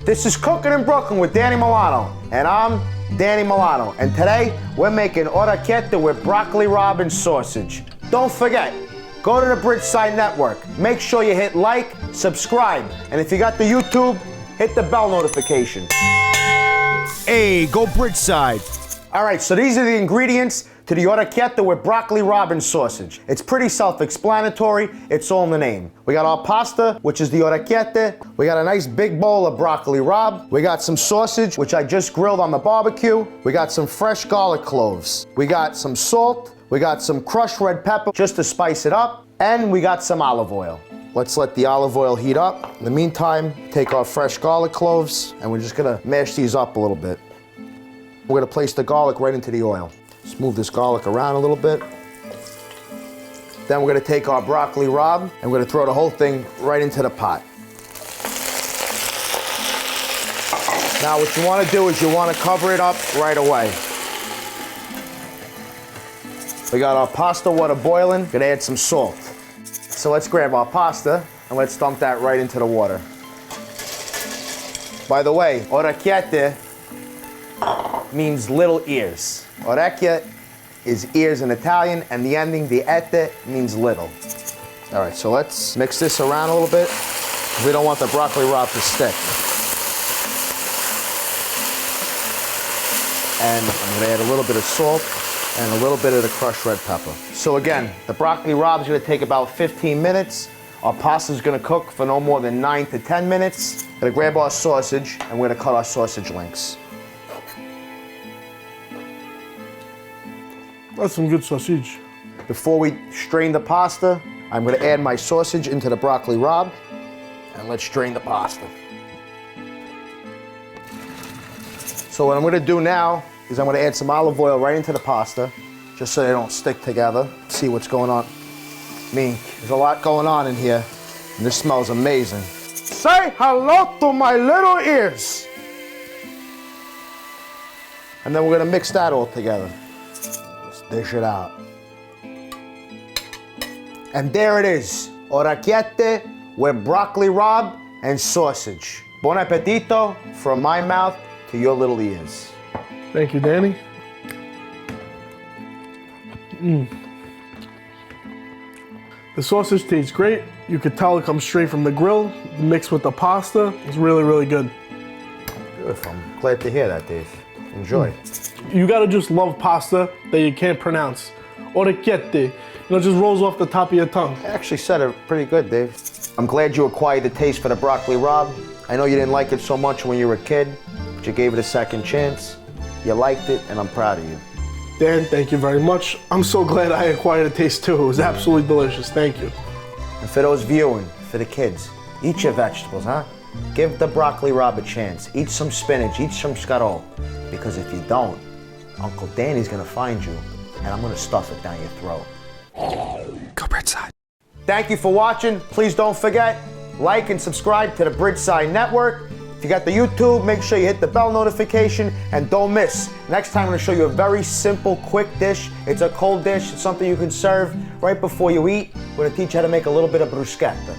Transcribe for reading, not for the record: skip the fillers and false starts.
This is Cookin' in Brooklyn with Danny Milano, and I'm Danny Milano. And today, we're making orecchiette with broccoli rabe and sausage. Don't forget, go to the Bridgeside Network. Make sure you hit like, subscribe, and if you got the YouTube, hit the bell notification. Hey, go Bridgeside. All right, so these are the ingredients to the orecchiette with broccoli rabe and sausage. It's pretty self-explanatory. It's all in the name. We got our pasta, which is the orecchiette. We got a nice big bowl of broccoli rabe. We got some sausage, which I just grilled on the barbecue. We got some fresh garlic cloves. We got some salt. We got some crushed red pepper just to spice it up. And we got some olive oil. Let's let the olive oil heat up. In the meantime, take our fresh garlic cloves, and we're just gonna mash these up a little bit. We're gonna place the garlic right into the oil. Just move this garlic around a little bit. Then we're gonna take our broccoli rabe and we're gonna throw the whole thing right into the pot. Now what you wanna do is you wanna cover it up right away. We got our pasta water boiling, gonna add some salt. So let's grab our pasta and let's dump that right into the water. By the way, orecchiette means little ears. Orecchie is ears in Italian, and the ending, the ette, means little. All right, so let's mix this around a little bit. We don't want the broccoli rabe to stick. And I'm gonna add a little bit of salt and a little bit of the crushed red pepper. So again, the broccoli rabe is gonna take about 15 minutes. Our pasta is gonna cook for no more than 9 to 10 minutes. Gonna grab our sausage, and we're gonna cut our sausage links. That's some good sausage. Before we strain the pasta, I'm gonna add my sausage into the broccoli rabe, and let's strain the pasta. So what I'm gonna do now is I'm gonna add some olive oil right into the pasta, just so they don't stick together. See what's going on. There's a lot going on in here, and this smells amazing. Say hello to my little ears. And then we're gonna mix that all together. Dish it out. And there it is, orecchiette with broccoli rabe and sausage. Buon appetito from my mouth to your little ears. Thank you, Danny. The sausage tastes great. You could tell it comes straight from the grill. Mixed with the pasta, it's really, really good. Beautiful. I'm glad to hear that, Dave. Enjoy. You gotta just love pasta that you can't pronounce. Orecchiette. You know, it just rolls off the top of your tongue. I actually said it pretty good, Dave. I'm glad you acquired the taste for the broccoli rabe. I know you didn't like it so much when you were a kid, but you gave it a second chance. You liked it, and I'm proud of you. Dan, thank you very much. I'm so glad I acquired a taste too. It was absolutely delicious. Thank you. And for those viewing, for the kids, eat your vegetables, huh? Give the broccoli rabe a chance. Eat some spinach, eat some scaro. Because if you don't, Uncle Danny's gonna find you, and I'm gonna stuff it down your throat. Go Bridgeside. Thank you for watching. Please don't forget, like and subscribe to the Bridgeside Network. If you got the YouTube, make sure you hit the bell notification, and don't miss. Next time I'm gonna show you a very simple, quick dish. It's a cold dish. It's something you can serve right before you eat. We're gonna teach you how to make a little bit of bruschetta.